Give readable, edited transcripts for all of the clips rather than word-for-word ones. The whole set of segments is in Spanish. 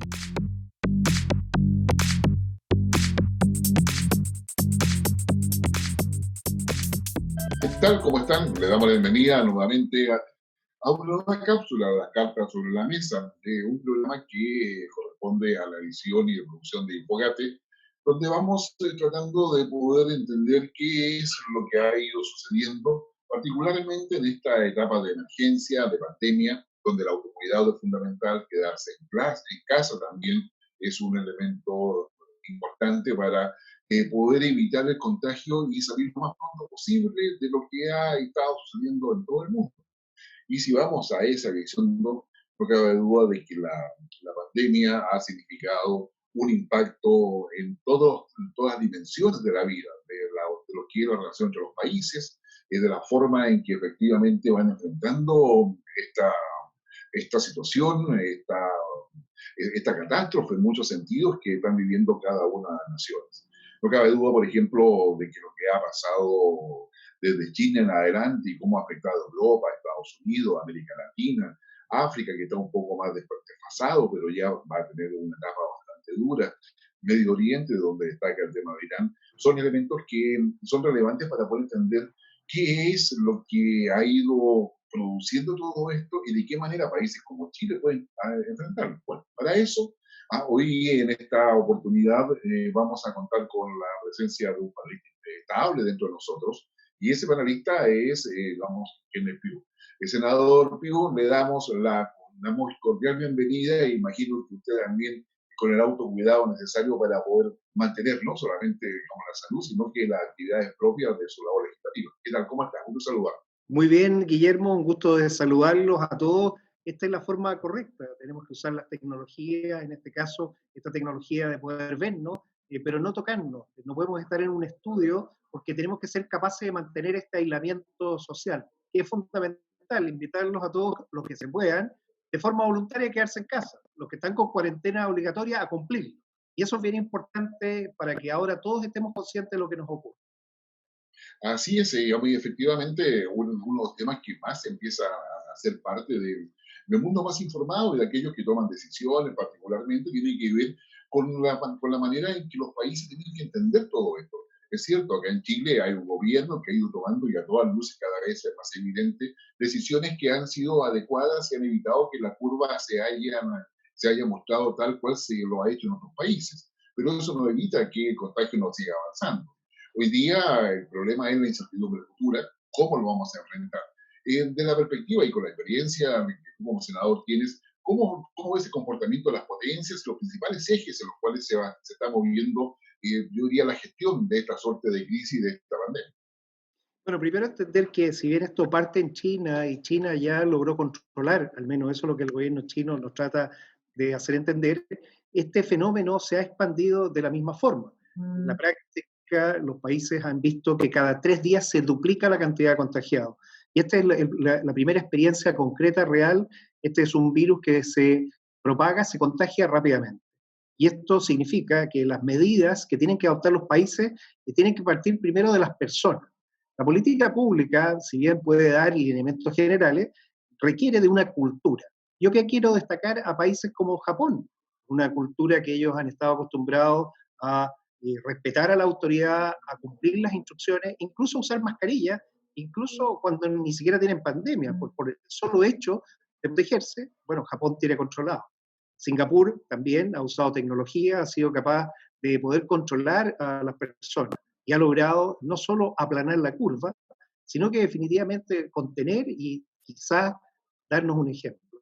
¿Qué tal? ¿Cómo están? Le damos la bienvenida nuevamente a una nueva cápsula, la carta sobre la mesa, de un programa que corresponde a la edición y producción de Infogate, donde vamos tratando de poder entender qué es lo que ha ido sucediendo, particularmente en esta etapa de emergencia, de pandemia, donde el autocuidado es fundamental, quedarse en casa también es un elemento importante para poder evitar el contagio y salir lo más pronto posible de lo que ha estado sucediendo en todo el mundo. Y si vamos a esa dirección, no cabe duda de que la pandemia ha significado un impacto en todas las dimensiones de la vida, de lo que es la relación entre los países, de la forma en que efectivamente van enfrentando esta situación, esta catástrofe en muchos sentidos que están viviendo cada una de las naciones. No cabe duda, por ejemplo, de que lo que ha pasado desde China en adelante y cómo ha afectado a Europa, Estados Unidos, América Latina, África, que está un poco más desfasado, pero ya va a tener una etapa bastante dura, Medio Oriente, donde destaca el tema de Irán, son elementos que son relevantes para poder entender qué es lo que ha ido produciendo todo esto y de qué manera países como Chile pueden enfrentarlo. Bueno, para eso, hoy en esta oportunidad vamos a contar con la presencia de un panelista estable dentro de nosotros, y ese panelista es, Kenneth Pugh. El senador Pugh, le damos cordial bienvenida e imagino que usted también con el autocuidado necesario para poder mantener no solamente como la salud, sino que las actividades propias de su labor legislativa. ¿Qué tal? ¿Cómo estás? Un saludar. Muy bien, Guillermo, un gusto de saludarlos a todos. Esta es la forma correcta, tenemos que usar las tecnologías, en este caso, esta tecnología de poder vernos, pero no tocarnos. No podemos estar en un estudio porque tenemos que ser capaces de mantener este aislamiento social, que es fundamental, invitarlos a todos los que se puedan, de forma voluntaria, a quedarse en casa. Los que están con cuarentena obligatoria, a cumplirlo. Y eso es bien importante para que ahora todos estemos conscientes de lo que nos ocurre. Así es, y efectivamente uno de los temas que más empieza a ser parte del mundo más informado y de aquellos que toman decisiones particularmente tiene que ver con la manera en que los países tienen que entender todo esto. Es cierto, acá en Chile hay un gobierno que ha ido tomando y a todas luces cada vez es más evidente decisiones que han sido adecuadas y han evitado que la curva se haya mostrado tal cual se lo ha hecho en otros países. Pero eso no evita que el contagio no siga avanzando. Hoy día el problema es la incertidumbre futura, cómo lo vamos a enfrentar. De la perspectiva y con la experiencia que tú como senador tienes, ¿cómo ves el comportamiento de las potencias, los principales ejes en los cuales se está moviendo, yo diría, la gestión de esta suerte de crisis, de esta pandemia? Bueno, primero entender que si bien esto parte en China y China ya logró controlar, al menos eso es lo que el gobierno chino nos trata de hacer entender, este fenómeno se ha expandido de la misma forma. En la práctica, los países han visto que cada 3 días se duplica la cantidad de contagiados. Y esta es la primera experiencia concreta, real. Este es un virus que se propaga, se contagia rápidamente. Y esto significa que las medidas que tienen que adoptar los países tienen que partir primero de las personas. La política pública, si bien puede dar lineamientos generales, requiere de una cultura. Yo que quiero destacar a países como Japón, una cultura que ellos han estado acostumbrados a respetar a la autoridad, a cumplir las instrucciones, incluso usar mascarilla, incluso cuando ni siquiera tienen pandemia, por el solo hecho de protegerse, bueno, Japón tiene controlado. Singapur también ha usado tecnología, ha sido capaz de poder controlar a las personas y ha logrado no solo aplanar la curva, sino que definitivamente contener y quizás darnos un ejemplo.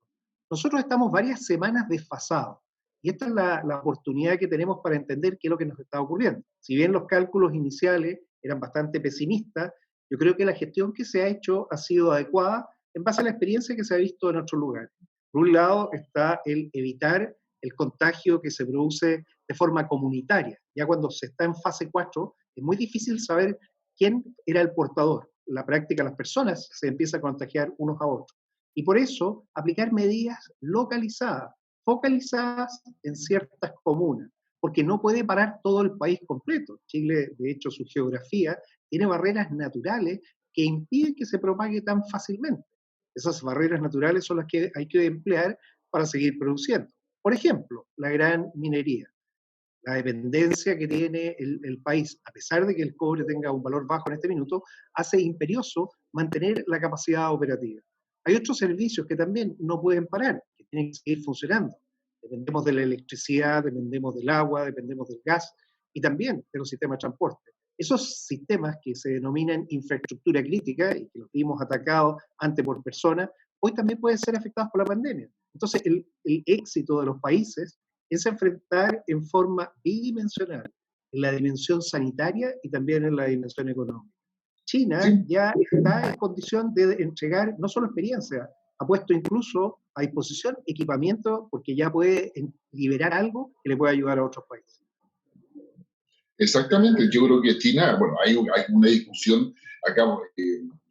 Nosotros estamos varias semanas desfasados y esta es la oportunidad que tenemos para entender qué es lo que nos está ocurriendo. Si bien los cálculos iniciales eran bastante pesimistas, yo creo que la gestión que se ha hecho ha sido adecuada en base a la experiencia que se ha visto en otros lugares. Por un lado está el evitar el contagio que se produce de forma comunitaria. Ya cuando se está en fase 4, es muy difícil saber quién era el portador. En la práctica, las personas se empiezan a contagiar unos a otros. Y por eso, aplicar medidas localizadas, focalizadas en ciertas comunas, porque no puede parar todo el país completo. Chile, de hecho, su geografía tiene barreras naturales que impiden que se propague tan fácilmente. Esas barreras naturales son las que hay que emplear para seguir produciendo. Por ejemplo, la gran minería, la dependencia que tiene el país, a pesar de que el cobre tenga un valor bajo en este minuto, hace imperioso mantener la capacidad operativa. Hay otros servicios que también no pueden parar, que tienen que seguir funcionando. Dependemos de la electricidad, dependemos del agua, dependemos del gas y también de los sistemas de transporte. Esos sistemas que se denominan infraestructura crítica y que los vimos atacados antes por personas, hoy también pueden ser afectados por la pandemia. Entonces, el éxito de los países es enfrentar en forma bidimensional, en la dimensión sanitaria y también en la dimensión económica. China Sí, ya está en condición de entregar no solo experiencia, ha puesto incluso a disposición equipamiento porque ya puede liberar algo que le puede ayudar a otros países. exactamente. Yo creo que China, bueno, hay una discusión acá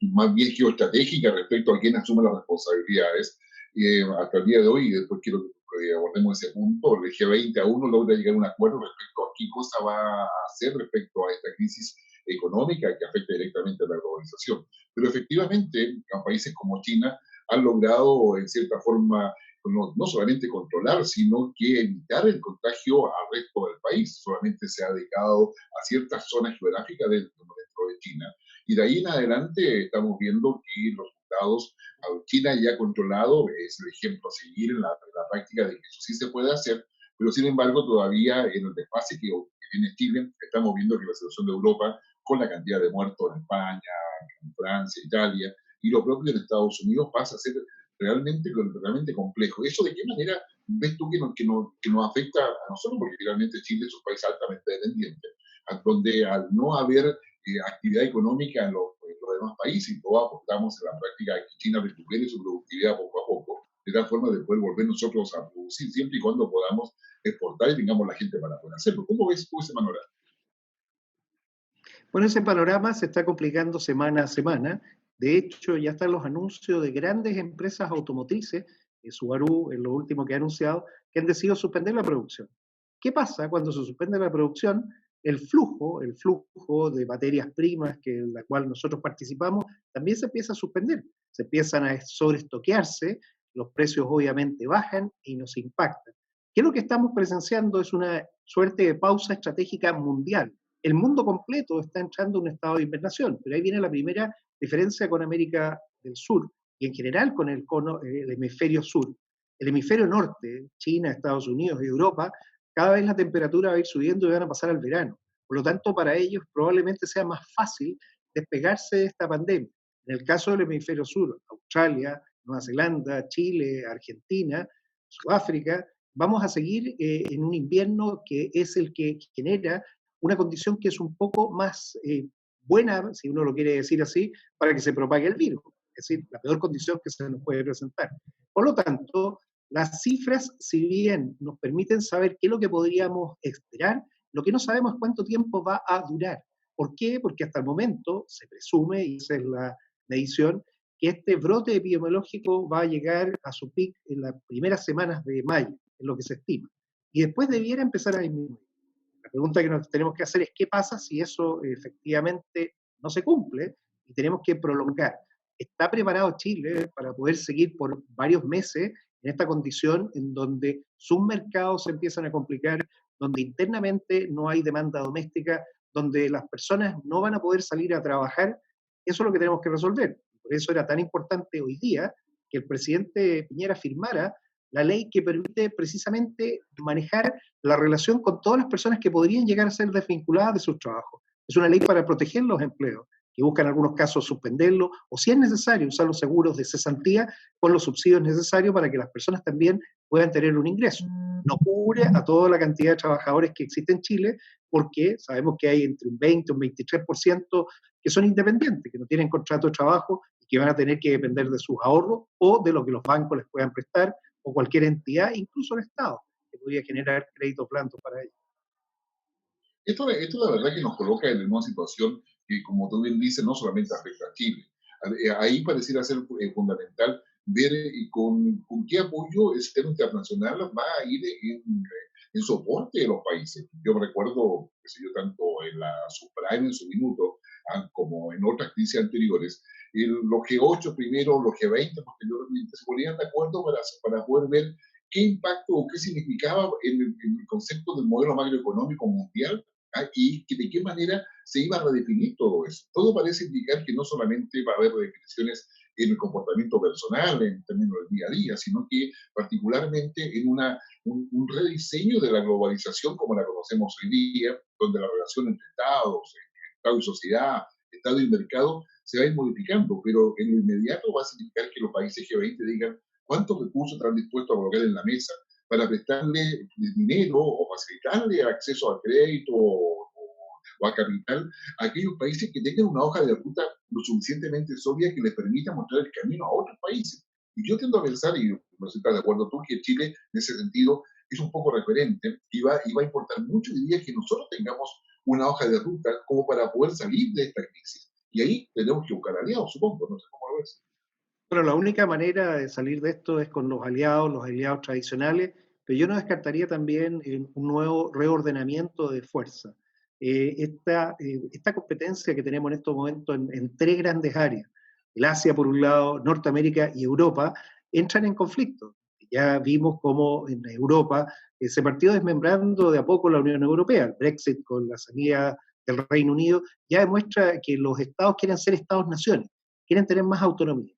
más bien geoestratégica respecto a quién asume las responsabilidades. Hasta el día de hoy, y después quiero que abordemos ese punto, el G20 aún no logra llegar a un acuerdo respecto a qué cosa va a hacer respecto a esta crisis económica que afecta directamente a la globalización. Pero efectivamente, países como China han logrado, en cierta forma, no solamente controlar, sino que evitar el contagio al resto del país. Solamente se ha dedicado a ciertas zonas geográficas dentro de China. Y de ahí en adelante estamos viendo que los resultados, China ya controlado, es el ejemplo a seguir en la práctica de que eso sí se puede hacer, pero sin embargo todavía en el desfase que tiene Chile, estamos viendo que la situación de Europa, con la cantidad de muertos en España, en Francia, Italia, y lo propio en Estados Unidos pasa a ser realmente complejo. ¿Eso de qué manera ves tú que nos afecta a nosotros? Porque finalmente Chile es un país altamente dependiente, donde al no haber actividad económica en los demás países y todos aportamos en la práctica de que China recupere su productividad poco a poco, de tal forma de poder volver nosotros a producir siempre y cuando podamos exportar y tengamos la gente para poder hacerlo. ¿Cómo ves tú ese panorama? Bueno, ese panorama se está complicando semana a semana. De hecho, ya están los anuncios de grandes empresas automotrices, Subaru es lo último que ha anunciado, que han decidido suspender la producción. ¿Qué pasa cuando se suspende la producción? El flujo de materias primas que, en la cual nosotros participamos, también se empieza a suspender. Se empiezan a sobreestoquearse, los precios obviamente bajan y nos impactan. ¿Qué es lo que estamos presenciando? Es una suerte de pausa estratégica mundial. El mundo completo está entrando en un estado de invernación, pero ahí viene la primera diferencia con América del Sur y en general con el hemisferio sur. El hemisferio norte, China, Estados Unidos y Europa, cada vez la temperatura va a ir subiendo y van a pasar al verano. Por lo tanto, para ellos probablemente sea más fácil despegarse de esta pandemia. En el caso del hemisferio sur, Australia, Nueva Zelanda, Chile, Argentina, Sudáfrica, vamos a seguir en un invierno que es el que genera una condición que es un poco más buena, si uno lo quiere decir así, para que se propague el virus. Es decir, la peor condición que se nos puede presentar. Por lo tanto, las cifras, si bien nos permiten saber qué es lo que podríamos esperar, lo que no sabemos es cuánto tiempo va a durar. ¿Por qué? Porque hasta el momento se presume, y esa es la medición, que este brote epidemiológico va a llegar a su pic en las primeras semanas de mayo, es lo que se estima. Y después debiera empezar a disminuir. La pregunta que nos tenemos que hacer es qué pasa si eso efectivamente no se cumple y tenemos que prolongar. ¿Está preparado Chile para poder seguir por varios meses en esta condición en donde sus mercados se empiezan a complicar, donde internamente no hay demanda doméstica, donde las personas no van a poder salir a trabajar? Eso es lo que tenemos que resolver. Por eso era tan importante hoy día que el presidente Piñera firmara la ley que permite precisamente manejar la relación con todas las personas que podrían llegar a ser desvinculadas de sus trabajos. Es una ley para proteger los empleos, que busca en algunos casos suspenderlo, o si es necesario, usar los seguros de cesantía con los subsidios necesarios para que las personas también puedan tener un ingreso. No cubre a toda la cantidad de trabajadores que existe en Chile, porque sabemos que hay entre un 20 y un 23% que son independientes, que no tienen contrato de trabajo y que van a tener que depender de sus ahorros o de lo que los bancos les puedan prestar o cualquier entidad, incluso el Estado, que podría generar créditos blandos para ellos. Esto la verdad que nos coloca en una situación que, como tú bien dices, no solamente afecta a Chile. Ahí pareciera ser fundamental ver con qué apoyo el sistema internacional va a ir en soporte de los países. Yo recuerdo, que sé yo, tanto en la subprime en su minuto, como en otras crisis anteriores, los G8 primero, los G20 posteriormente, se ponían de acuerdo para poder ver qué impacto o qué significaba en el concepto del modelo macroeconómico mundial, y que de qué manera se iba a redefinir todo eso. Todo parece indicar que no solamente va a haber redefiniciones en el comportamiento personal, en términos del día a día, sino que particularmente en un rediseño de la globalización como la conocemos hoy día, donde la relación entre Estados, Estado y sociedad, Estado y mercado, se va a ir modificando, pero en lo inmediato va a significar que los países G20 digan cuántos recursos están dispuestos a colocar en la mesa para prestarle dinero o facilitarle acceso al crédito o a capital a aquellos países que tengan una hoja de ruta lo suficientemente sólida que les permita mostrar el camino a otros países. Y yo tiendo a pensar, y no sé si estás de acuerdo tú, que Chile en ese sentido es un poco referente y va a importar mucho, diría, que nosotros tengamos una hoja de ruta como para poder salir de esta crisis. Y ahí tenemos que buscar aliados, supongo, no sé cómo lo ves. Bueno, la única manera de salir de esto es con los aliados tradicionales, pero yo no descartaría también un nuevo reordenamiento de fuerza. Esta competencia que tenemos en estos momentos en tres grandes áreas, el Asia por un lado, Norteamérica y Europa, entran en conflicto. Ya vimos cómo en Europa se partió desmembrando de a poco la Unión Europea. El Brexit con la salida del Reino Unido ya demuestra que los estados quieren ser estados-naciones, quieren tener más autonomía.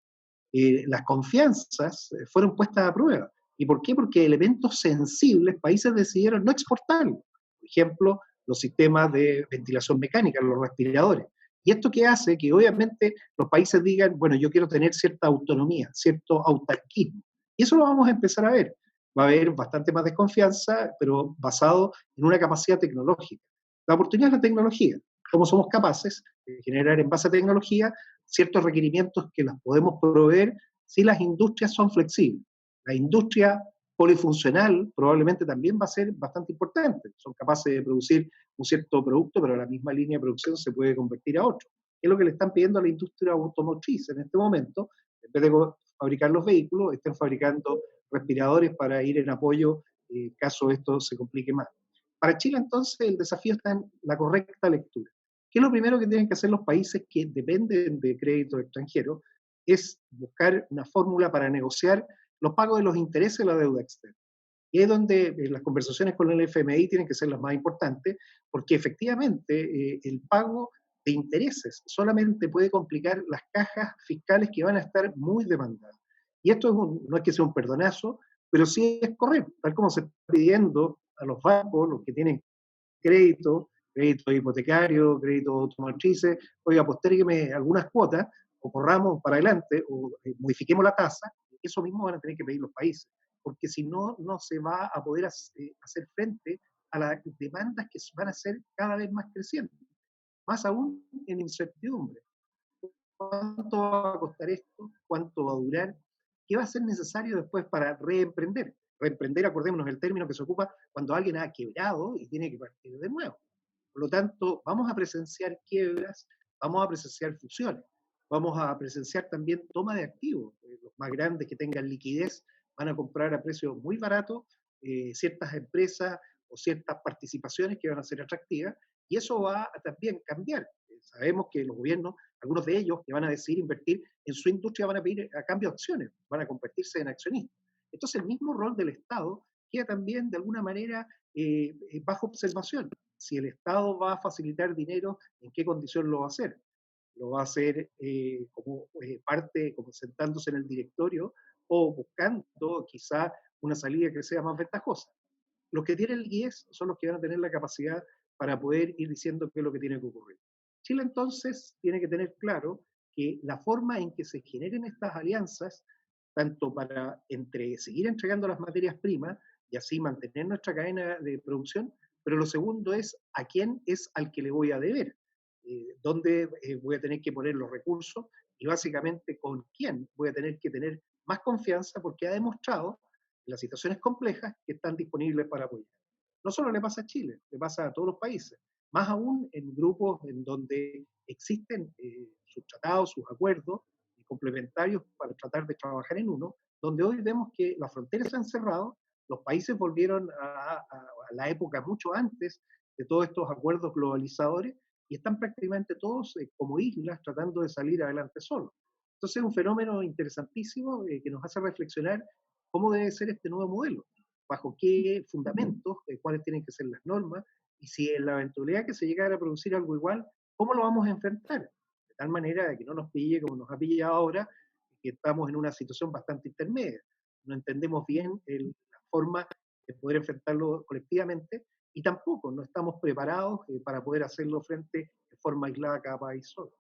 Las confianzas fueron puestas a prueba. ¿Y por qué? Porque elementos sensibles, países decidieron no exportarlos. Por ejemplo, los sistemas de ventilación mecánica, los respiradores. ¿Y esto qué hace? Que obviamente los países digan, bueno, yo quiero tener cierta autonomía, cierto autarquismo. Y eso lo vamos a empezar a ver. Va a haber bastante más desconfianza, pero basado en una capacidad tecnológica. La oportunidad es la tecnología. Cómo somos capaces de generar en base a tecnología ciertos requerimientos que los podemos proveer si las industrias son flexibles. La industria polifuncional probablemente también va a ser bastante importante. Son capaces de producir un cierto producto, pero la misma línea de producción se puede convertir a otro. Es lo que le están pidiendo a la industria automotriz en este momento. En vez de fabricar los vehículos, están fabricando respiradores para ir en apoyo caso esto se complique más. Para Chile, entonces, el desafío está en la correcta lectura. ¿Qué es lo primero que tienen que hacer los países que dependen de créditos extranjeros? Es buscar una fórmula para negociar los pagos de los intereses de la deuda externa. Y es donde las conversaciones con el FMI tienen que ser las más importantes, porque efectivamente el pago de intereses solamente puede complicar las cajas fiscales que van a estar muy demandadas. Y esto no es que sea un perdonazo, pero sí es correcto, tal como se está pidiendo a los bancos, los que tienen crédito, crédito hipotecario, crédito automotrices, oiga, postégueme algunas cuotas, o corramos para adelante, o modifiquemos la tasa, eso mismo van a tener que pedir los países, porque si no, no se va a poder hacer frente a las demandas que van a ser cada vez más crecientes, más aún en incertidumbre. ¿Cuánto va a costar esto? ¿Cuánto va a durar? ¿Qué va a ser necesario después para reemprender? Reemprender, acordémonos el término que se ocupa cuando alguien ha quebrado y tiene que partir de nuevo. Por lo tanto, vamos a presenciar quiebras, vamos a presenciar fusiones, vamos a presenciar también toma de activos. Los más grandes que tengan liquidez van a comprar a precios muy baratos ciertas empresas o ciertas participaciones que van a ser atractivas, y eso va a también cambiar. Sabemos que los gobiernos, algunos de ellos que van a decidir invertir en su industria, van a pedir a cambio acciones, van a convertirse en accionistas. Entonces el mismo rol del Estado queda también de alguna manera bajo observación. Si el Estado va a facilitar dinero, ¿en qué condición lo va a hacer? Lo va a hacer como parte, como sentándose en el directorio o buscando quizá una salida que sea más ventajosa. Los que tienen liquidez son los que van a tener la capacidad para poder ir diciendo qué es lo que tiene que ocurrir. Chile entonces tiene que tener claro que la forma en que se generen estas alianzas, tanto para seguir entregando las materias primas y así mantener nuestra cadena de producción, pero lo segundo es a quién es al que le voy a deber, dónde voy a tener que poner los recursos y básicamente con quién voy a tener que tener más confianza porque ha demostrado en las situaciones complejas que están disponibles para apoyar. No solo le pasa a Chile, le pasa a todos los países, más aún en grupos en donde existen sus tratados, sus acuerdos complementarios para tratar de trabajar en uno, donde hoy vemos que las fronteras se han cerrado, los países volvieron a la época mucho antes de todos estos acuerdos globalizadores y están prácticamente todos como islas tratando de salir adelante solos. Entonces es un fenómeno interesantísimo que nos hace reflexionar cómo debe ser este nuevo modelo, bajo qué fundamentos, cuáles tienen que ser las normas, y si en la eventualidad que se llegara a producir algo igual, ¿cómo lo vamos a enfrentar? De tal manera de que no nos pille como nos ha pillado ahora, que estamos en una situación bastante intermedia. No entendemos bien la forma de poder enfrentarlo colectivamente y tampoco no estamos preparados para poder hacerlo frente de forma aislada cada país solo.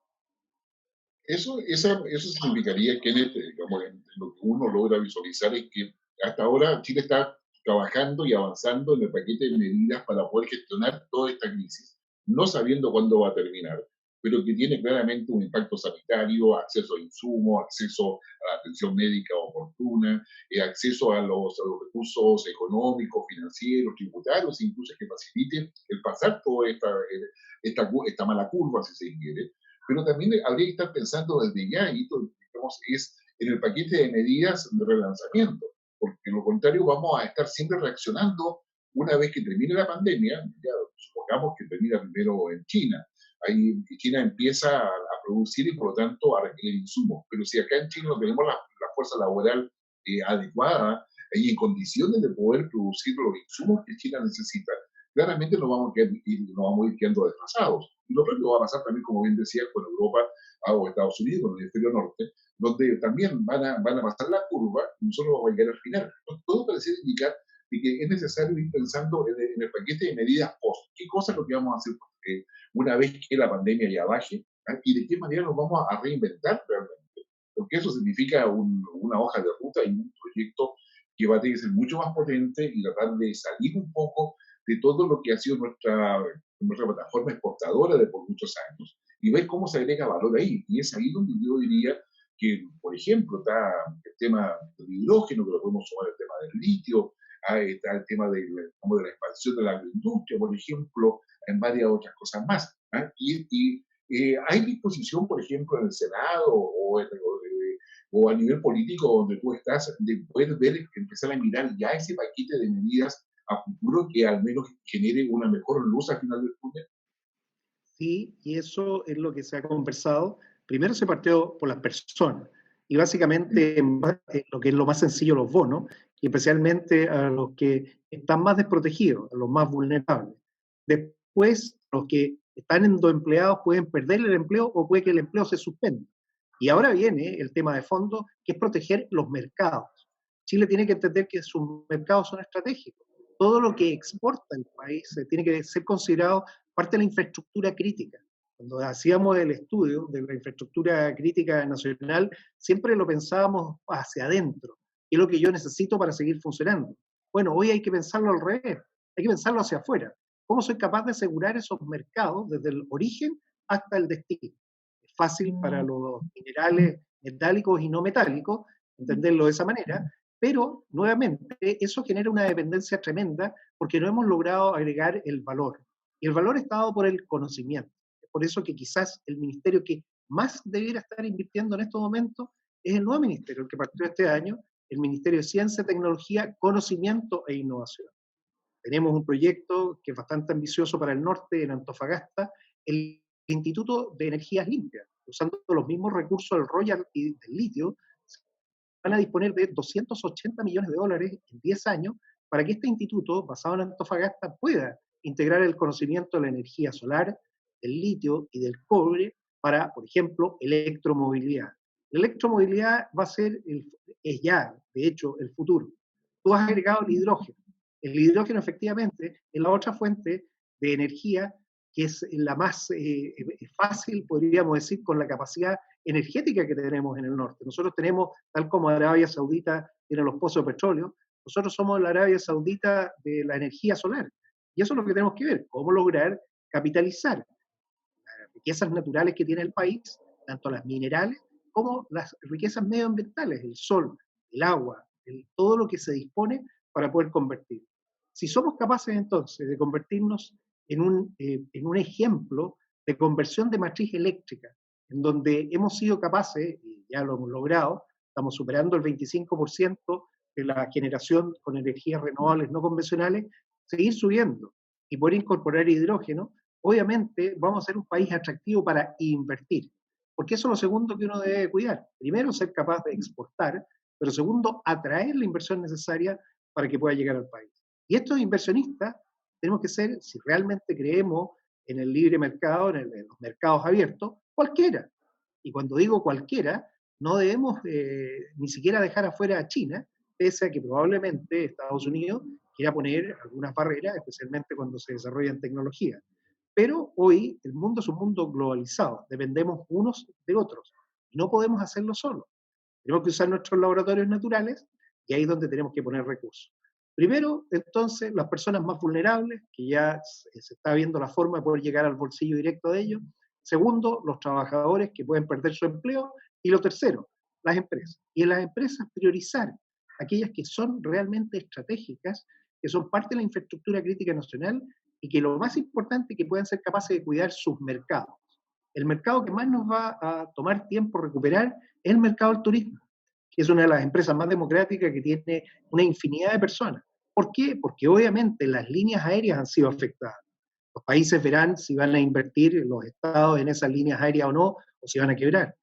Eso significaría que digamos, en lo que uno logra visualizar es que hasta ahora Chile está trabajando y avanzando en el paquete de medidas para poder gestionar toda esta crisis, no sabiendo cuándo va a terminar, pero que tiene claramente un impacto sanitario, acceso a insumos, acceso a la atención médica oportuna, acceso a los recursos económicos, financieros, tributarios, incluso que facilite el pasar toda esta mala curva, si se quiere, pero también habría que estar pensando desde ya, y esto, digamos, es en el paquete de medidas de relanzamiento, porque de lo contrario vamos a estar siempre reaccionando una vez que termine la pandemia, ya supongamos que termina primero en China, ahí China empieza a producir y por lo tanto a requerir insumos, pero si acá en China no tenemos la fuerza laboral adecuada y en condiciones de poder producir los insumos que China necesita, claramente nos vamos a ir quedando desfasados. Y lo propio va a pasar también, como bien decía, con Europa o Estados Unidos, con el hemisferio norte, donde también van a pasar la curva y nosotros vamos a llegar al final. Entonces, todo parece indicar de que es necesario ir pensando en el paquete de medidas post. ¿Qué cosas es lo que vamos a hacer una vez que la pandemia ya baje? ¿Ah? ¿Y de qué manera nos vamos a reinventar realmente? Porque eso significa una hoja de ruta y un proyecto que va a tener que ser mucho más potente y tratar de salir un poco de todo lo que ha sido nuestra plataforma exportadora de por muchos años y ver cómo se agrega valor ahí. Y es ahí donde yo diría que, por ejemplo, está el tema del hidrógeno, que lo podemos sumar el tema del litio, está el tema de la expansión de la agroindustria, por ejemplo, en varias otras cosas más. Hay disposición, por ejemplo, en el Senado o a nivel político donde tú estás, de poder ver, empezar a mirar ya ese paquete de medidas a futuro que al menos genere una mejor luz al final del túnel. Sí, y eso es lo que se ha conversado. Primero se partió por las personas y básicamente lo que es lo más sencillo, los bonos, y especialmente a los que están más desprotegidos, a los más vulnerables. Después, los que están endoempleados pueden perder el empleo o puede que el empleo se suspenda. Y ahora viene el tema de fondo, que es proteger los mercados. Chile tiene que entender que sus mercados son estratégicos. Todo lo que exporta el país tiene que ser considerado parte de la infraestructura crítica. Cuando hacíamos el estudio de la infraestructura crítica nacional, siempre lo pensábamos hacia adentro, que es lo que yo necesito para seguir funcionando. Bueno, hoy hay que pensarlo al revés, hay que pensarlo hacia afuera. ¿Cómo soy capaz de asegurar esos mercados desde el origen hasta el destino? Es fácil para los minerales metálicos y no metálicos entenderlo de esa manera, pero nuevamente eso genera una dependencia tremenda porque no hemos logrado agregar el valor. Y el valor está dado por el conocimiento. Es por eso que quizás el ministerio que más debiera estar invirtiendo en estos momentos es el nuevo ministerio, el que partió este año, el Ministerio de Ciencia, Tecnología, Conocimiento e Innovación. Tenemos un proyecto que es bastante ambicioso para el norte, en Antofagasta, el Instituto de Energías Limpias, usando los mismos recursos del royalty del litio, van a disponer de 280 millones de dólares en 10 años para que este instituto, basado en Antofagasta, pueda integrar el conocimiento de la energía solar, del litio y del cobre para, por ejemplo, electromovilidad. La electromovilidad va a ser, es ya, de hecho, el futuro. Tú has agregado el hidrógeno. El hidrógeno, efectivamente, es la otra fuente de energía que es la más fácil, podríamos decir, con la capacidad energética que tenemos en el norte. Nosotros tenemos, tal como Arabia Saudita tiene los pozos de petróleo, nosotros somos la Arabia Saudita de la energía solar. Y eso es lo que tenemos que ver, cómo lograr capitalizar las riquezas naturales que tiene el país, tanto las minerales como las riquezas medioambientales, el sol, el agua, todo lo que se dispone para poder convertir. Si somos capaces entonces de convertirnos en un ejemplo de conversión de matriz eléctrica, en donde hemos sido capaces, y ya lo hemos logrado, estamos superando el 25% de la generación con energías renovables no convencionales, seguir subiendo y poder incorporar hidrógeno, obviamente vamos a ser un país atractivo para invertir. Porque eso es lo segundo que uno debe cuidar. Primero, ser capaz de exportar, pero segundo, atraer la inversión necesaria para que pueda llegar al país. Y estos inversionistas tenemos que ser, si realmente creemos en el libre mercado, en los mercados abiertos, cualquiera. Y cuando digo cualquiera, no debemos ni siquiera dejar afuera a China, pese a que probablemente Estados Unidos quiera poner algunas barreras, especialmente cuando se desarrollan tecnologías. Pero hoy el mundo es un mundo globalizado, dependemos unos de otros, y no podemos hacerlo solos. Tenemos que usar nuestros laboratorios naturales y ahí es donde tenemos que poner recursos. Primero, entonces, las personas más vulnerables, que ya se está viendo la forma de poder llegar al bolsillo directo de ellos. Segundo, los trabajadores que pueden perder su empleo. Y lo tercero, las empresas. Y en las empresas priorizar aquellas que son realmente estratégicas, que son parte de la infraestructura crítica nacional y que lo más importante, que puedan ser capaces de cuidar sus mercados. El mercado que más nos va a tomar tiempo recuperar es el mercado del turismo, que es una de las empresas más democráticas que tiene una infinidad de personas. ¿Por qué? Porque obviamente las líneas aéreas han sido afectadas. Los países verán si van a invertir los estados en esas líneas aéreas o no, o si van a quebrar.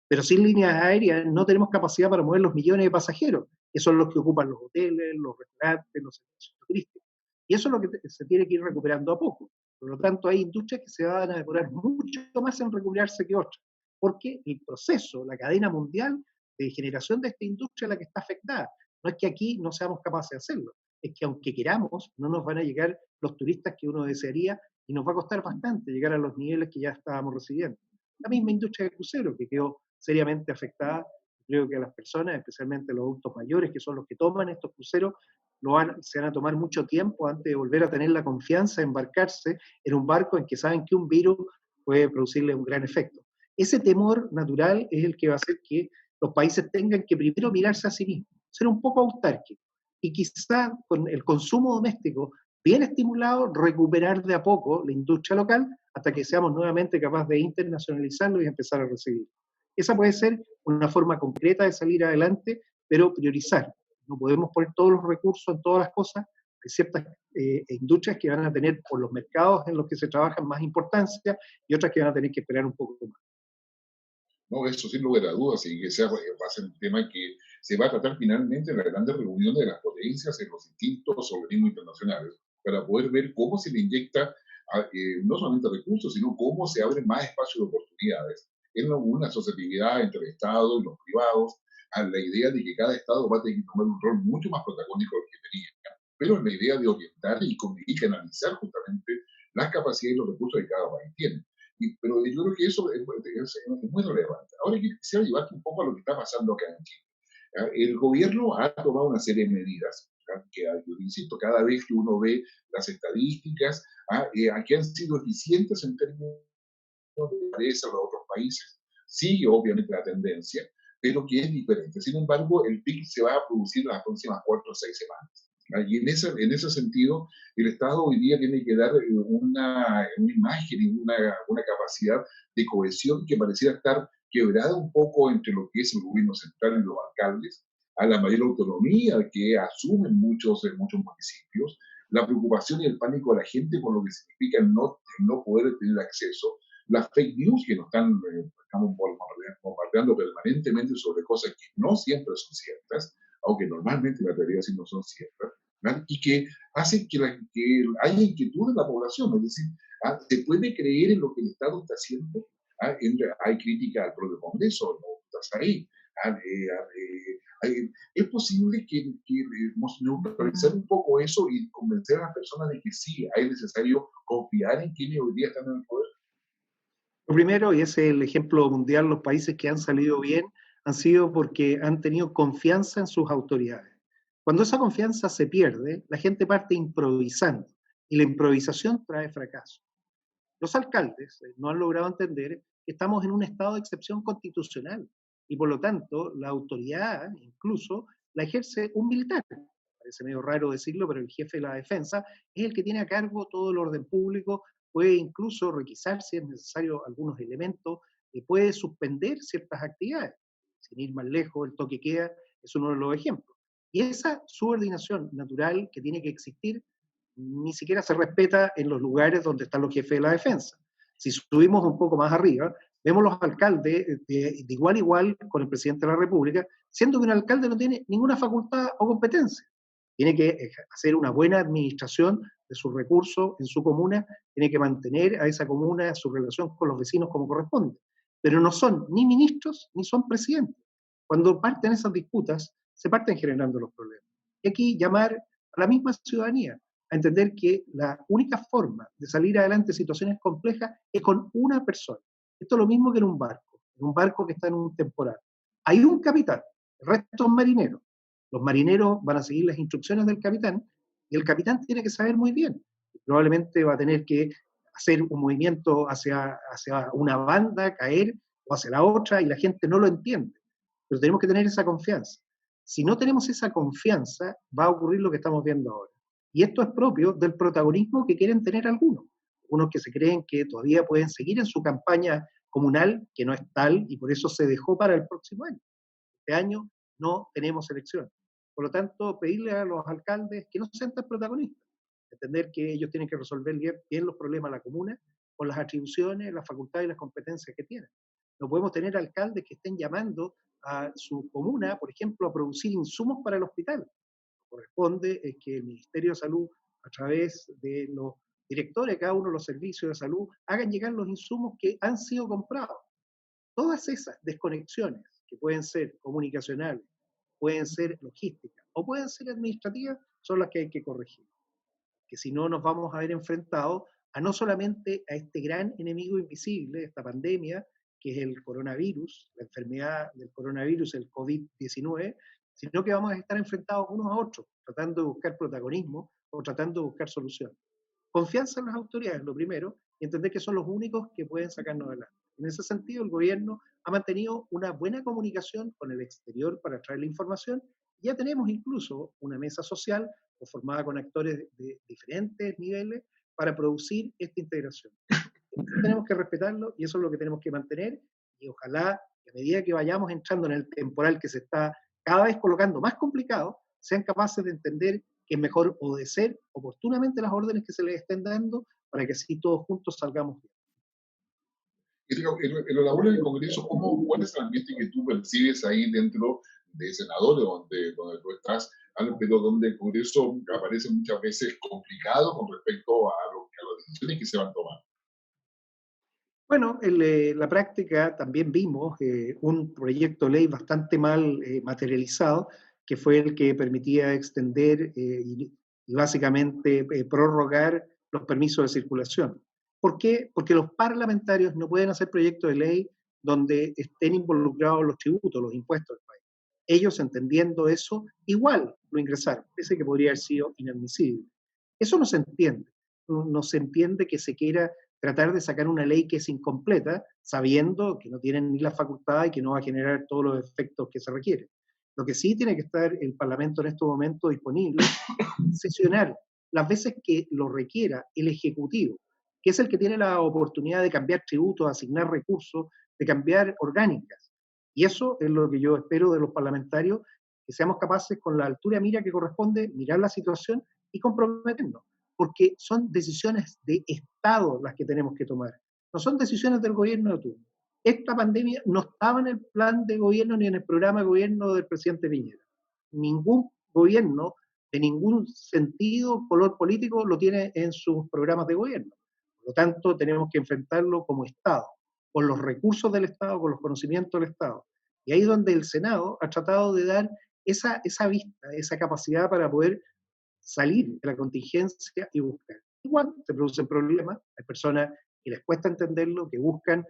Pero sin líneas aéreas no tenemos capacidad para mover los millones de pasajeros, que son los que ocupan los hoteles, los restaurantes, los servicios turísticos. Y eso es lo que se tiene que ir recuperando a poco. Por lo tanto, hay industrias que se van a demorar mucho más en recuperarse que otras, porque el proceso, la cadena mundial de generación de esta industria es la que está afectada. No es que aquí no seamos capaces de hacerlo, es que aunque queramos, no nos van a llegar los turistas que uno desearía y nos va a costar bastante llegar a los niveles que ya estábamos recibiendo. La misma industria de crucero que quedó seriamente afectada. Creo que a las personas, especialmente los adultos mayores, que son los que toman estos cruceros, se van a tomar mucho tiempo antes de volver a tener la confianza de embarcarse en un barco en que saben que un virus puede producirle un gran efecto. Ese temor natural es el que va a hacer que los países tengan que primero mirarse a sí mismos, ser un poco autárquicos, y quizá con el consumo doméstico bien estimulado, recuperar de a poco la industria local hasta que seamos nuevamente capaces de internacionalizarlo y empezar a recibir. Esa puede ser una forma concreta de salir adelante, pero priorizar. No podemos poner todos los recursos en todas las cosas. Hay ciertas industrias que van a tener por los mercados en los que se trabajan más importancia y otras que van a tener que esperar un poco más. No, eso sin lugar a dudas, y que sea, va a ser un tema que se va a tratar finalmente en las grandes reuniones de las potencias en los distintos organismos internacionales, para poder ver cómo se le inyecta no solamente recursos, sino cómo se abren más espacios de oportunidades en una asociatividad entre el Estado y los privados, a la idea de que cada Estado va a tener que tomar un rol mucho más protagónico del que tenía, pero en la idea de orientar y canalizar justamente las capacidades y los recursos que cada país tiene. Pero yo creo que eso es muy relevante. Ahora quisiera llevarte un poco a lo que está pasando acá en Chile. ¿Ya? El gobierno ha tomado una serie de medidas, ¿ya? Que yo insisto, cada vez que uno ve las estadísticas, aquí han sido eficientes en términos de países a otros países. Sigue obviamente la tendencia, pero que es diferente. Sin embargo, el pic se va a producir en las próximas 4 o 6 semanas. Y en ese sentido, el Estado hoy día tiene que dar una imagen y una capacidad de cohesión que pareciera estar quebrada un poco entre lo que es el gobierno central y los alcaldes, a la mayor autonomía que asumen muchos municipios, la preocupación y el pánico de la gente por lo que significa no poder tener acceso, las fake news que nos estamos bombardeando permanentemente sobre cosas que no siempre son ciertas, aunque normalmente la realidad sí no son ciertas, ¿verdad? Y que hacen que haya inquietud en la población, es decir, se puede creer en lo que el Estado está haciendo. Hay crítica al propio Congreso, no estás ahí. Es posible que neutralizar un poco eso y convencer a las personas de que sí, es necesario confiar en quienes hoy día están en el poder. Lo primero, y ese es el ejemplo mundial, los países que han salido bien han sido porque han tenido confianza en sus autoridades. Cuando esa confianza se pierde, la gente parte improvisando y la improvisación trae fracaso. Los alcaldes no han logrado entender que estamos en un estado de excepción constitucional y por lo tanto la autoridad incluso la ejerce un militar. Parece medio raro decirlo, pero el jefe de la defensa es el que tiene a cargo todo el orden público, puede incluso requisar si es necesario algunos elementos, puede suspender ciertas actividades. Sin ir más lejos, el toque queda es uno de los ejemplos. Y esa subordinación natural que tiene que existir ni siquiera se respeta en los lugares donde están los jefes de la defensa. Si subimos un poco más arriba, vemos los alcaldes de igual a igual con el presidente de la República, siendo que un alcalde no tiene ninguna facultad o competencia. Tiene que hacer una buena administración de sus recursos en su comuna, tiene que mantener a esa comuna su relación con los vecinos como corresponde. Pero no son ni ministros ni son presidentes. Cuando parten esas disputas, se parten generando los problemas. Y aquí llamar a la misma ciudadanía a entender que la única forma de salir adelante en situaciones complejas es con una persona. Esto es lo mismo que en un barco que está en un temporal. Hay un capitán, el resto son marineros. Los marineros van a seguir las instrucciones del capitán y el capitán tiene que saber muy bien. Probablemente va a tener que hacer un movimiento hacia una banda, caer, o hacia la otra, y la gente no lo entiende. Pero tenemos que tener esa confianza. Si no tenemos esa confianza, va a ocurrir lo que estamos viendo ahora. Y esto es propio del protagonismo que quieren tener algunos. Unos que se creen que todavía pueden seguir en su campaña comunal, que no es tal, y por eso se dejó para el próximo año. Este año no tenemos elecciones. Por lo tanto, pedirle a los alcaldes que no sean tan protagonistas, entender que ellos tienen que resolver bien los problemas de la comuna con las atribuciones, las facultades y las competencias que tienen. No podemos tener alcaldes que estén llamando a su comuna, por ejemplo, a producir insumos para el hospital. Corresponde es que el Ministerio de Salud, a través de los directores de cada uno de los servicios de salud, hagan llegar los insumos que han sido comprados. Todas esas desconexiones, que pueden ser comunicacionales, pueden ser logísticas o pueden ser administrativas, son las que hay que corregir. Que si no nos vamos a ver enfrentados a no solamente a este gran enemigo invisible, esta pandemia, que es el coronavirus, la enfermedad del coronavirus, el COVID-19, sino que vamos a estar enfrentados unos a otros, tratando de buscar protagonismo o tratando de buscar soluciones. Confianza en las autoridades, lo primero, y entender que son los únicos que pueden sacarnos adelante. En ese sentido, el gobierno ha mantenido una buena comunicación con el exterior para traer la información. Ya tenemos incluso una mesa social formada con actores de diferentes niveles para producir esta integración. Eso tenemos que respetarlo y eso es lo que tenemos que mantener, y ojalá que a medida que vayamos entrando en el temporal que se está cada vez colocando más complicado, sean capaces de entender que es mejor obedecer oportunamente las órdenes que se les estén dando para que así todos juntos salgamos bien. Y digo, en los labores del Congreso, ¿cuál es el ambiente que tú percibes ahí dentro de senadores donde tú estás, pero donde el Congreso aparece muchas veces complicado con respecto a las decisiones que se van a tomar? Bueno, en la práctica también vimos un proyecto de ley bastante mal materializado, que fue el que permitía extender y básicamente prorrogar los permisos de circulación. ¿Por qué? Porque los parlamentarios no pueden hacer proyectos de ley donde estén involucrados los tributos, los impuestos del país. Ellos, entendiendo eso, igual lo ingresaron, pese que podría haber sido inadmisible. Eso no se entiende. No se entiende que se quiera tratar de sacar una ley que es incompleta, sabiendo que no tienen ni la facultad y que no va a generar todos los efectos que se requieren. Lo que sí tiene que estar el Parlamento en estos momentos disponible, sesionar las veces que lo requiera el Ejecutivo, que es el que tiene la oportunidad de cambiar tributos, asignar recursos, de cambiar orgánicas. Y eso es lo que yo espero de los parlamentarios, que seamos capaces con la altura de mira que corresponde, mirar la situación y comprometernos, porque son decisiones de Estado las que tenemos que tomar, no son decisiones del gobierno de turno. Esta pandemia no estaba en el plan de gobierno ni en el programa de gobierno del presidente Piñera. Ningún gobierno de ningún sentido, color político, lo tiene en sus programas de gobierno. Por lo tanto, tenemos que enfrentarlo como Estado, con los recursos del Estado, con los conocimientos del Estado. Y ahí es donde el Senado ha tratado de dar esa vista, esa capacidad para poder salir de la contingencia y buscar. Igual se producen problemas, hay personas que les cuesta entenderlo, que buscan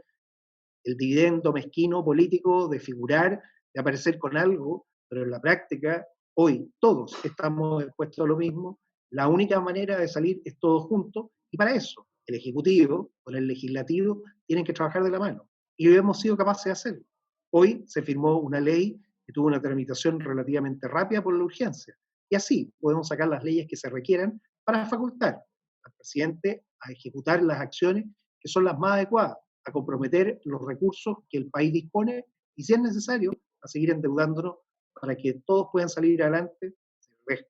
el dividendo mezquino político de figurar, de aparecer con algo, pero en la práctica, hoy todos estamos expuestos a lo mismo, la única manera de salir es todos juntos, y para eso el Ejecutivo con el Legislativo tienen que trabajar de la mano, y hoy hemos sido capaces de hacerlo. Hoy se firmó una ley que tuvo una tramitación relativamente rápida por la urgencia, y así podemos sacar las leyes que se requieran para facultar al presidente a ejecutar las acciones que son las más adecuadas, a comprometer los recursos que el país dispone y, si es necesario, a seguir endeudándonos para que todos puedan salir adelante,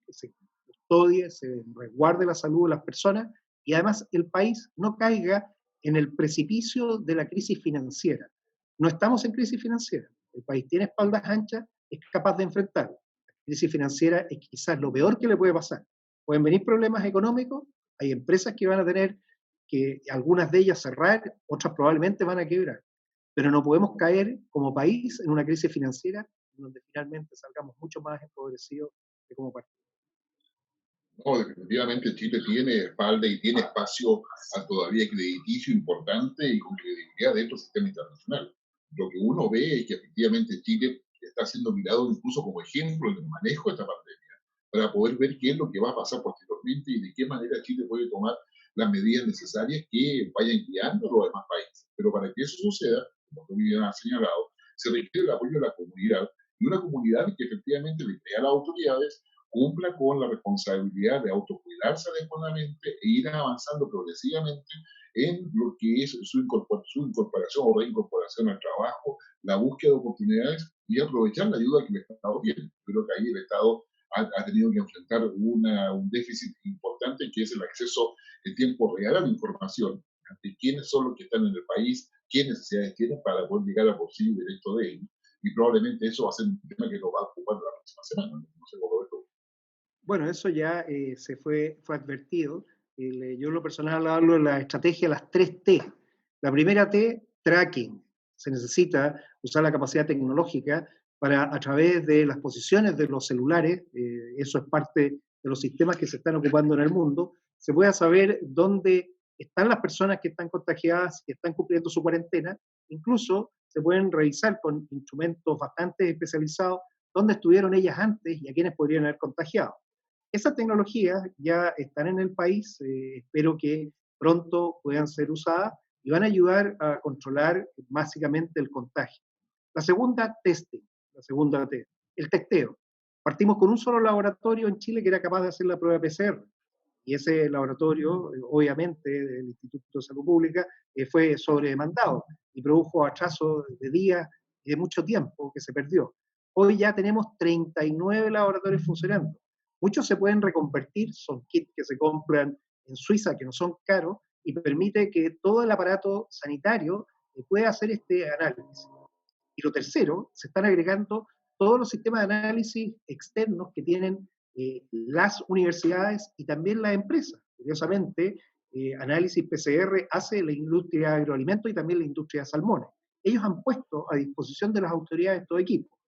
se custodie, se resguarde la salud de las personas y además el país no caiga en el precipicio de la crisis financiera. No estamos en crisis financiera. El país tiene espaldas anchas, es capaz de enfrentar. La crisis financiera es quizás lo peor que le puede pasar. Pueden venir problemas económicos, hay empresas que van a tener que, algunas de ellas cerrar, otras probablemente van a quebrar. Pero no podemos caer como país en una crisis financiera donde finalmente salgamos mucho más empobrecidos de como partimos. No, definitivamente Chile tiene espalda y tiene espacio todavía crediticio importante y con credibilidad dentro del sistema internacional. Lo que uno ve es que efectivamente Chile está siendo mirado incluso como ejemplo en el manejo de esta pandemia, para poder ver qué es lo que va a pasar posteriormente y de qué manera Chile puede tomar las medidas necesarias que vayan guiando a los demás países. Pero para que eso suceda, como tú bien has señalado, se requiere el apoyo de la comunidad y una comunidad que efectivamente le crea a las autoridades cumpla con la responsabilidad de autocuidarse adecuadamente e ir avanzando progresivamente en lo que es su incorporación o reincorporación al trabajo, la búsqueda de oportunidades y aprovechar la ayuda que el Estado tiene. Creo que ahí el Estado ha tenido que enfrentar un déficit importante que es el acceso en tiempo real a la información ante quiénes son los que están en el país, qué necesidades tienen para poder llegar a posible directo de ellos. Y probablemente eso va a ser un tema que nos va a ocupar la próxima semana. No sé cómo lo ves tú. Bueno, eso ya fue advertido. Yo en lo personal hablo de la estrategia de las 3T. La primera T, tracking. Se necesita usar la capacidad tecnológica para, a través de las posiciones de los celulares, eso es parte de los sistemas que se están ocupando en el mundo, se pueda saber dónde están las personas que están contagiadas, que están cumpliendo su cuarentena. Incluso se pueden revisar con instrumentos bastante especializados dónde estuvieron ellas antes y a quiénes podrían haber contagiado. Esas tecnologías ya están en el país, espero que pronto puedan ser usadas y van a ayudar a controlar básicamente el contagio. La segunda, testing, la segunda T, el testeo. Partimos con un solo laboratorio en Chile que era capaz de hacer la prueba PCR y ese laboratorio, obviamente, del Instituto de Salud Pública, fue sobredemandado y produjo atraso de días y de mucho tiempo que se perdió. Hoy ya tenemos 39 laboratorios funcionando. Muchos se pueden reconvertir, son kits que se compran en Suiza, que no son caros, y permite que todo el aparato sanitario pueda hacer este análisis. Y lo tercero, se están agregando todos los sistemas de análisis externos que tienen las universidades y también las empresas. Curiosamente, análisis PCR hace la industria de agroalimentos y también la industria de salmones. Ellos han puesto a disposición de las autoridades estos equipos.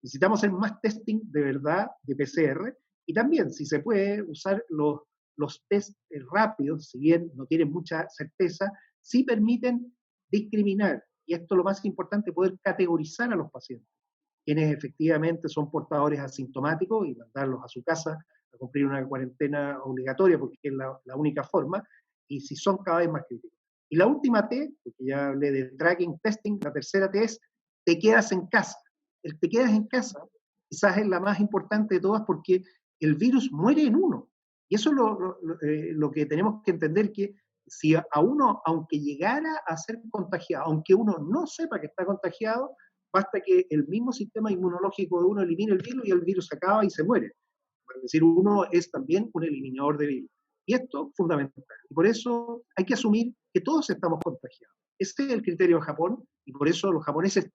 Necesitamos hacer más testing de verdad de PCR y también, si se puede, usar los test rápidos, si bien no tienen mucha certeza, sí permiten discriminar, y esto es lo más importante, poder categorizar a los pacientes, quienes efectivamente son portadores asintomáticos y mandarlos a su casa a cumplir una cuarentena obligatoria, porque es la única forma, y si son cada vez más críticos. Y la última T, porque ya hablé de tracking, testing, la tercera T es te quedas en casa. El te quedas en casa quizás es la más importante de todas porque el virus muere en uno. Y eso es lo que tenemos que entender, que si a uno, aunque llegara a ser contagiado, aunque uno no sepa que está contagiado, basta que el mismo sistema inmunológico de uno elimine el virus y el virus se acaba y se muere. Es decir, uno es también un eliminador de virus. Y esto es fundamental. Y por eso hay que asumir que todos estamos contagiados. Este es el criterio de Japón y por eso los japoneses,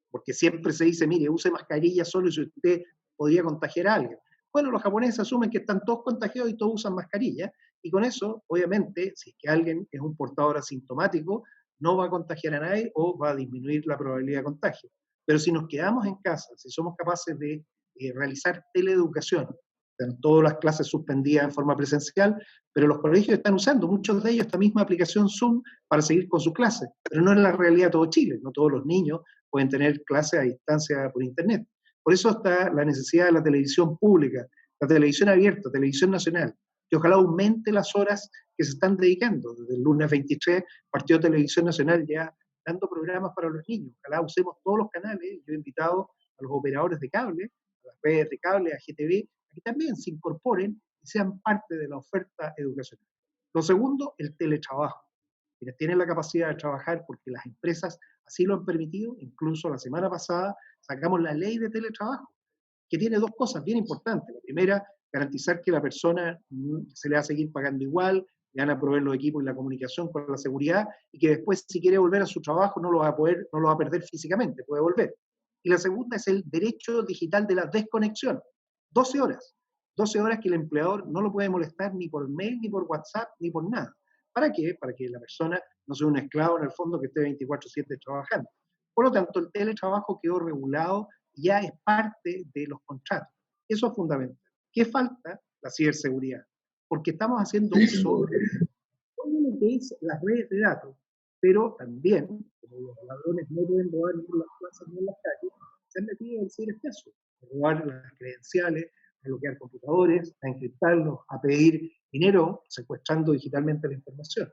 porque siempre se dice, mire, use mascarilla solo si usted podría contagiar a alguien. Bueno, los japoneses asumen que están todos contagiados y todos usan mascarilla, y con eso, obviamente, si es que alguien es un portador asintomático, no va a contagiar a nadie o va a disminuir la probabilidad de contagio. Pero si nos quedamos en casa, si somos capaces de realizar teleeducación, están todas las clases suspendidas en forma presencial, pero los colegios están usando, muchos de ellos, esta misma aplicación Zoom para seguir con sus clases, pero no es la realidad de todo Chile, no todos los niños pueden tener clases a distancia por internet. Por eso está la necesidad de la televisión pública, la televisión abierta, televisión nacional, que ojalá aumente las horas que se están dedicando. Desde el lunes 23 partió Televisión Nacional ya dando programas para los niños. Ojalá usemos todos los canales. Yo he invitado a los operadores de cable, a las redes de cable, a GTV, a que también se incorporen y sean parte de la oferta educacional. Lo segundo, el teletrabajo. Quienes tienen la capacidad de trabajar, porque las empresas así lo han permitido, incluso la semana pasada sacamos la ley de teletrabajo, que tiene dos cosas bien importantes. La primera, garantizar que la persona se le va a seguir pagando igual, le van a proveer los equipos y la comunicación con la seguridad, y que después, si quiere volver a su trabajo, no lo va a poder, no lo va a perder físicamente, puede volver. Y la segunda es el derecho digital de la desconexión. 12 horas. 12 horas que el empleador no lo puede molestar ni por mail, ni por WhatsApp, ni por nada. ¿Para qué? Para que la persona no sea un esclavo en el fondo que esté 24/7 trabajando. Por lo tanto, el teletrabajo quedó regulado y ya es parte de los contratos. Eso es fundamental. ¿Qué falta? La ciberseguridad. Porque estamos haciendo Sí, uso de todo lo que es las redes de datos, pero también, como los ladrones no pueden robar ni en las plazas ni en las calles, se han metido en el ciberespacio, a robar las credenciales, a bloquear computadores, a encriptarlos, a pedir dinero, secuestrando digitalmente la información.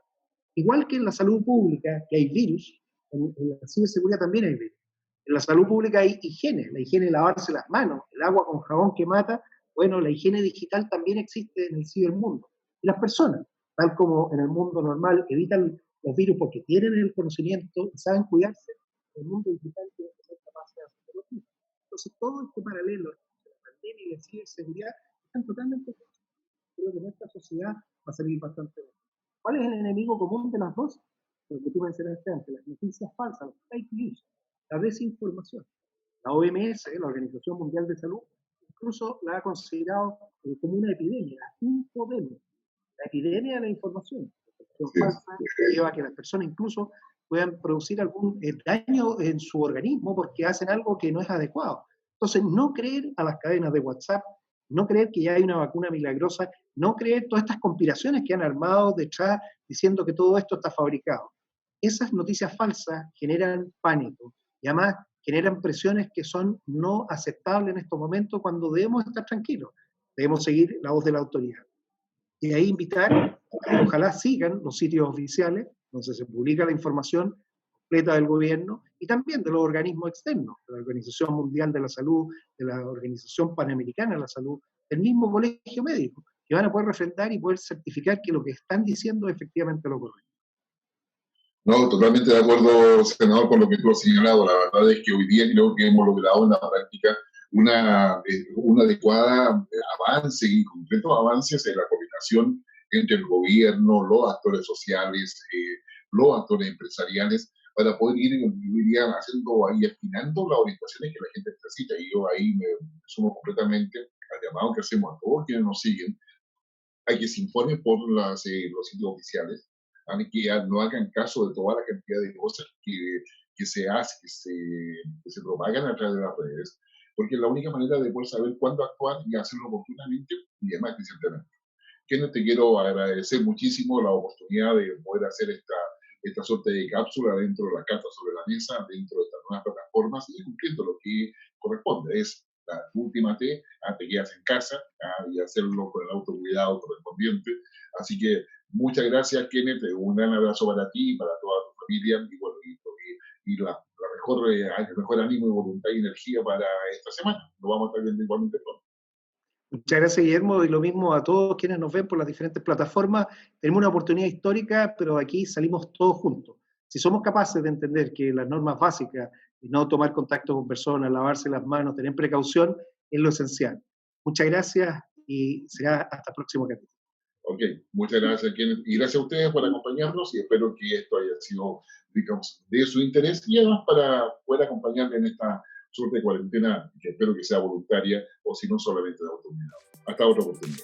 Igual que en la salud pública, que hay virus, en la ciberseguridad también hay virus. En la salud pública hay higiene, la higiene de lavarse las manos, el agua con jabón que mata. Bueno, la higiene digital también existe en el cibermundo. Y las personas, tal como en el mundo normal, evitan los virus porque tienen el conocimiento y saben cuidarse, en el mundo digital tienen que ser capaces de hacer lo mismo. Entonces, todo este paralelo entre la pandemia y la ciberseguridad están totalmente juntos. Creo que nuestra sociedad va a salir bastante bien. ¿Cuál es el enemigo común de las dos? Lo que tú mencionaste antes, las noticias falsas, los fake news, la desinformación. La OMS, la Organización Mundial de Salud, incluso la ha considerado como una epidemia, la infodemia, la epidemia de la información. La información falsa lleva a que las personas incluso puedan producir algún daño en su organismo porque hacen algo que no es adecuado. Entonces, no creer a las cadenas de WhatsApp, no creer que ya hay una vacuna milagrosa, no creer todas estas conspiraciones que han armado detrás diciendo que todo esto está fabricado. Esas noticias falsas generan pánico y además generan presiones que son no aceptables en estos momentos cuando debemos estar tranquilos, debemos seguir la voz de la autoridad. Y ahí invitar a que ojalá sigan los sitios oficiales donde se publica la información completa del gobierno y también de los organismos externos, de la Organización Mundial de la Salud, de la Organización Panamericana de la Salud, del mismo colegio médico, que van a poder refrendar y poder certificar que lo que están diciendo es efectivamente lo correcto. No, totalmente de acuerdo, senador, con lo que tú has señalado. La verdad es que hoy día creo que hemos logrado en la práctica una adecuada avance y concretos avances en la coordinación entre el gobierno, los actores sociales, los actores empresariales, para poder ir haciendo ahí, afinando las orientaciones que la gente necesita. Y yo ahí me sumo completamente al llamado que hacemos a todos quienes nos siguen, a que se informen por los sitios oficiales, a que no hagan caso de toda la cantidad de cosas que se hace, que se propagan a través de las redes, porque es la única manera de poder saber cuándo actuar y hacerlo oportunamente y además eficientemente. Kenneth, te quiero agradecer muchísimo la oportunidad de poder hacer esta suerte de cápsula dentro de las cartas sobre la mesa, dentro de estas nuevas plataformas y cumpliendo lo que corresponde. Es la última T, te quedas en casa y hacerlo con el autocuidado correspondiente. Así que muchas gracias, Kenneth. Un gran abrazo para ti y para toda tu familia. Y bueno, y la mejor, el mejor ánimo y voluntad y energía para esta semana. Nos vamos a estar viendo igualmente pronto. Muchas gracias, Guillermo, y lo mismo a todos quienes nos ven por las diferentes plataformas. Tenemos una oportunidad histórica, pero aquí salimos todos juntos. Si somos capaces de entender que las normas básicas, no tomar contacto con personas, lavarse las manos, tener precaución, es lo esencial. Muchas gracias y será hasta el próximo capítulo. Ok, muchas gracias, Kenneth. Y gracias a ustedes por acompañarnos y espero que esto haya sido, digamos, de su interés y además para poder acompañarle en esta suerte de cuarentena que espero que sea voluntaria o si no solamente de autocuidado. Hasta otra oportunidad.